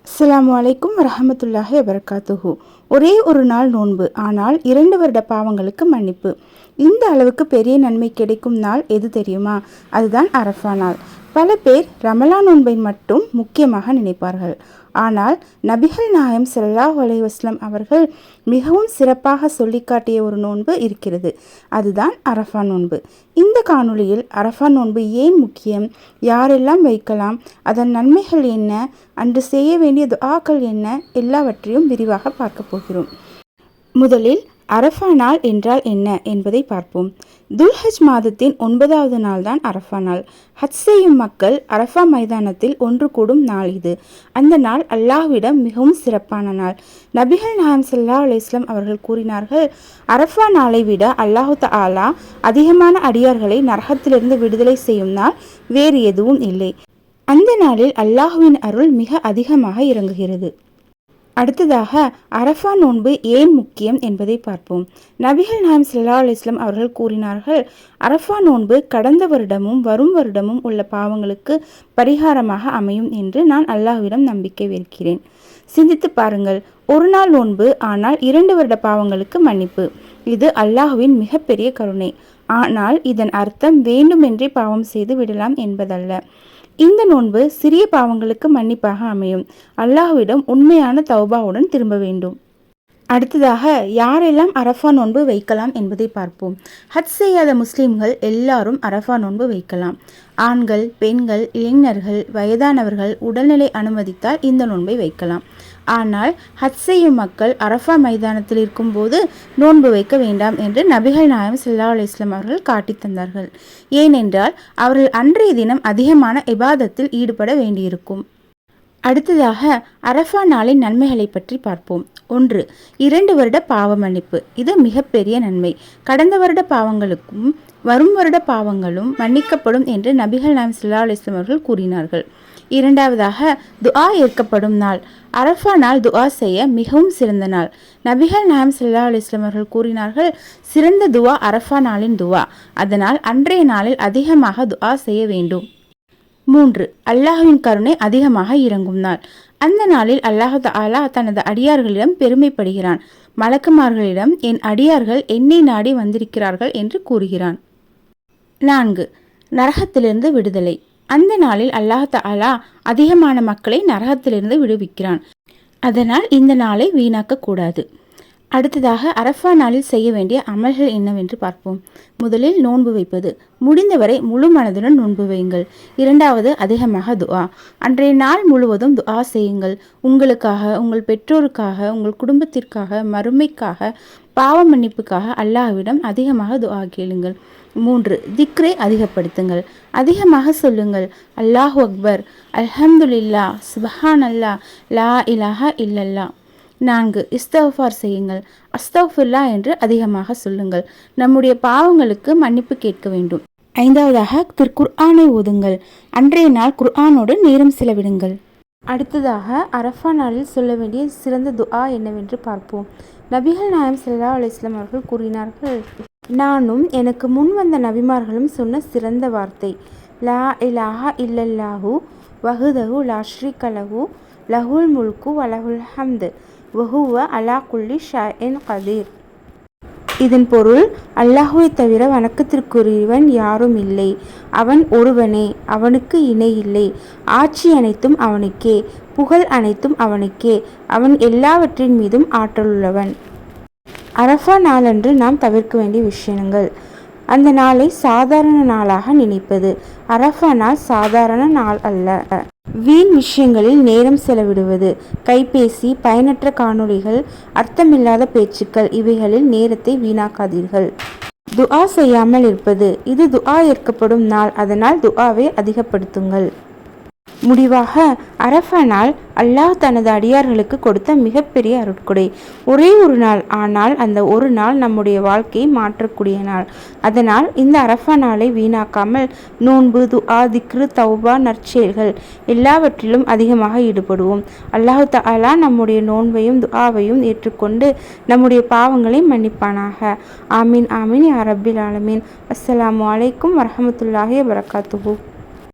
அஸ்ஸலாமு அலைக்கும் வரஹமத்துல்லாஹி வபரகாத்துஹு. ஒரே ஒரு நாள் நோன்பு, ஆனால் 2 வருட பாவங்களுக்கு மன்னிப்பு. இந்த அளவுக்கு பெரிய நன்மை கிடைக்கும் நாள் எது தெரியுமா? அதுதான் அரஃபா நாள். பல பேர் ரமலான் நோன்பை மட்டும் முக்கியமாக நினைப்பார்கள். ஆனால் நபிகள் நாயம் ஸல்லல்லாஹு அலைஹி வஸல்லம் அவர்கள் மிகவும் சிறப்பாக சொல்லிக்காட்டிய ஒரு நோன்பு இருக்கிறது. அதுதான் அரஃபா நோன்பு. இந்த காணொளியில் அரஃபா நோன்பு ஏன் முக்கியம், யாரெல்லாம் வைக்கலாம், அதன் நன்மைகள் என்ன, அன்று செய்ய வேண்டிய துஆக்கள் என்ன, எல்லாவற்றையும் விரிவாக பார்க்க போகிறோம். முதலில் அரஃபா நாள் என்றால் என்ன என்பதை பார்ப்போம். துல்ஹஜ் மாதத்தின் 9வது நாள் தான் அரஃபா நாள். ஹஜ் செய்யும் மக்கள் அரஃபா மைதானத்தில் ஒன்று கூடும் நாள் இது. அந்த நாள் அல்லாஹ்விடம் மிகவும் சிறப்பான நாள். நபிகள் நாயம் ஸல்லல்லாஹு அலைஹி வஸல்லம் அவர்கள் கூறினார்கள், அரஃபா நாளை விட அல்லாஹு தஆலா அதிகமான அடியார்களை நரகத்திலிருந்து விடுதலை செய்யும் நாள் வேறு எதுவும் இல்லை. அந்த நாளில் அல்லாஹ்வின் அருள் மிக அதிகமாக இறங்குகிறது. அடுத்ததாக அரஃபா நோன்பு ஏன் முக்கியம் என்பதை பார்ப்போம். நபிகள் நாயம் ஸல்லல்லாஹு அலைஹி வஸல்லம் அவர்கள் கூறினார்கள், அரஃபா நோன்பு கடந்த வருடமும் வரும் வருடமும் உள்ள பாவங்களுக்கு பரிகாரமாக அமையும் என்று நான் அல்லாஹ்விடம் நம்பிக்கை வைக்கிறேன். சிந்தித்து பாருங்கள், ஒரு நாள் நோன்பு, ஆனால் 2 வருட பாவங்களுக்கு மன்னிப்பு. இது அல்லாஹ்வின் மிகப்பெரிய கருணை. ஆனால் இதன் அர்த்தம் வேண்டுமென்றே பாவம் செய்து விடலாம் என்பதல்ல. இந்த நோன்பு சிறிய பாவங்களுக்கு மன்னிப்பாக அமையும். அல்லாஹ்விடம் உண்மையான தௌபாவுடன் திரும்ப வேண்டும். அடுத்ததாக யாரெல்லாம் அரஃபா நோன்பு வைக்கலாம் என்பதை பார்ப்போம். ஹஜ் செய்யாத முஸ்லிம்கள் எல்லாரும் அரஃபா நோன்பு வைக்கலாம். ஆண்கள், பெண்கள், இளைஞர்கள், வயதானவர்கள் உடல்நிலை அனுமதித்தால் இந்த நோன்பை வைக்கலாம். ஆனால் ஹஜ் செய்யும் மக்கள் அரஃபா மைதானத்தில் இருக்கும்போது நோன்பு வைக்க வேண்டாம் என்று நபிகள் நாயம் ஸல்லல்லாஹு அலைஹி வஸல்லம் அவர்கள் காட்டி தந்தார்கள். ஏனென்றால் அவர்கள் அன்றைய தினம் அதிகமான இபாதத்தில் ஈடுபட வேண்டியிருக்கும். அடுத்ததாக அரஃபா நாளின் நன்மைகளை பற்றி பார்ப்போம். 1. 2 வருட பாவ மன்னிப்பு. இது மிகப்பெரிய நன்மை. கடந்த வருட பாவங்களுக்கும் வரும் வருட பாவங்களும் மன்னிக்கப்படும் என்று நபிகள் நாயம் ஸல்லல்லாஹு அலைஹி வஸல்லம் அவர்கள் கூறினார்கள். இரண்டாவதாக துஆ ஏற்கப்படும் நாள். அரஃபா நாள் துஆ செய்ய மிகவும் சிறந்த நாள். நபிகள் நாயம் ஸல்லல்லாஹு அலைஹி வஸல்லம் அவர்கள் கூறினார்கள், சிறந்த துஆ அரஃபா நாளின் துஆ. அதனால் அன்றைய நாளில் அதிகமாக துஆ செய்ய வேண்டும். 3. அல்லாஹ்வின் கருணை அதிகமாக இறங்கும் நாள். அந்த நாளில் அல்லாஹ் தஆலா தனது அடியார்களிடம் பெருமைப்படுகிறான். மலக்குமார்களிடம் என் அடியார்கள் என்னை நாடி வந்திருக்கிறார்கள் என்று கூறுகிறான். 4. நரகத்திலிருந்து விடுதலை. அந்த நாளில் அல்லாஹ் தஆலா அதிகமான மக்களை நரகத்திலிருந்து விடுவிக்கிறான். அதனால் இந்த நாளை வீணாக்க கூடாது. அடுத்ததாக அரஃபா நாளில் செய்ய வேண்டிய அமல்கள் என்னவென்று பார்ப்போம். முதலில் நோன்பு வைப்பது. முடிந்தவரை முழு மனதுடன் நோன்பு வையுங்கள். 2வது அதிகமாக துஆ. அன்றைய நாள் முழுவதும் துஆ செய்யுங்கள். உங்களுக்காக, உங்கள் பெற்றோருக்காக, உங்கள் குடும்பத்திற்காக, மறுமைக்காக, பாவ மன்னிப்புக்காக அல்லாஹ்விடம் அதிகமாக துஆ கேளுங்கள். 3. திக்ரை அதிகப்படுத்துங்கள். அதிகமாக சொல்லுங்கள், அல்லாஹு அக்பர், அல்ஹம்துலில்லாஹ், சுப்ஹானல்லாஹ், லா இலாஹா இல்லல்லா. 4. இஸ்திக்ஃபார் செய்யுங்கள். அஸ்தக்ஃபிருல்லாஹ் என்று அதிகமாக சொல்லுங்கள். நம்முடைய பாவங்களுக்கு மன்னிப்பு கேட்க வேண்டும். 5வதாக திருக்குர்ஆனை ஓதுங்கள். அன்றைய நாள் குர்ஆனோடு நேரம் செலவிடுங்கள். அடுத்ததாக அரஃபா நாளில் சொல்ல வேண்டிய சிறந்த துஆ என்னவென்று பார்ப்போம். நபிகள் நாயம் ஸல்லல்லாஹு அலைஹி வஸல்லம் அவர்கள் கூறினார்கள், நானும் எனக்கு முன் வந்த நபிமார்களும் சொன்ன சிறந்த வார்த்தை, லா இலாஹா இல்லல்லாஹு வஹ்தஹு லா ஷரீக லஹு லஹுல் முல்கு வலஹுல் ஹம்து வஹுவ அலா குல்லி ஷைஇன் கதீர். இதன் பொருள், அல்லாஹ்வை தவிர வணக்கத்திற்குரியவன் யாரும் இல்லை, அவன் ஒருவனே, அவனுக்கு இணை இல்லை, ஆட்சி அனைத்தும் அவனுக்கே, புகழ் அனைத்தும் அவனுக்கே, அவன் எல்லாவற்றின் மீதும் ஆற்றலுள்ளவன். அரஃபா நாளன்று நாம் தவிர்க்க வேண்டிய விஷயங்கள். அந்த நாளை சாதாரண நாளாக நினைப்பது. அரஃபா நாள் சாதாரண நாள் அல்ல. வீண் விஷயங்களில் நேரம் செலவிடுவது, கைபேசி, பயனற்ற காணொளிகள், அர்த்தமில்லாத பேச்சுக்கள், இவைகளில் நேரத்தை வீணாக்காதீர்கள். துஆ செய்யாமல் இருப்பது. இது துஆ ஏற்கப்படும் நாள். அதனால் துஆவை அதிகப்படுத்துங்கள். முடிவாக, அரஃபா நாள் அல்லாஹ் தனது அடியார்களுக்கு கொடுத்த மிகப்பெரிய அருட்கொடை. ஒரே ஒரு நாள், ஆனால் அந்த ஒரு நாள் நம்முடைய வாழ்க்கையை மாற்றக்கூடிய நாள். அதனால் இந்த அரஃபா நாளை வீணாக்காமல் நோன்பு, துஆ, திக்ரு, தௌபா, நற்செயல்கள் எல்லாவற்றிலும் அதிகமாக ஈடுபடுவோம். அல்லாஹ் தஆலா நம்முடைய நோன்பையும் துஆவையும் ஏற்றுக்கொண்டு நம்முடைய பாவங்களை மன்னிப்பானாக. ஆமீன் ஆமீன் யா ரப்பில் ஆலமீன். அஸ்ஸலாமு அலைக்கும் வரஹமத்துல்லாஹி வபரகாத்துஹு.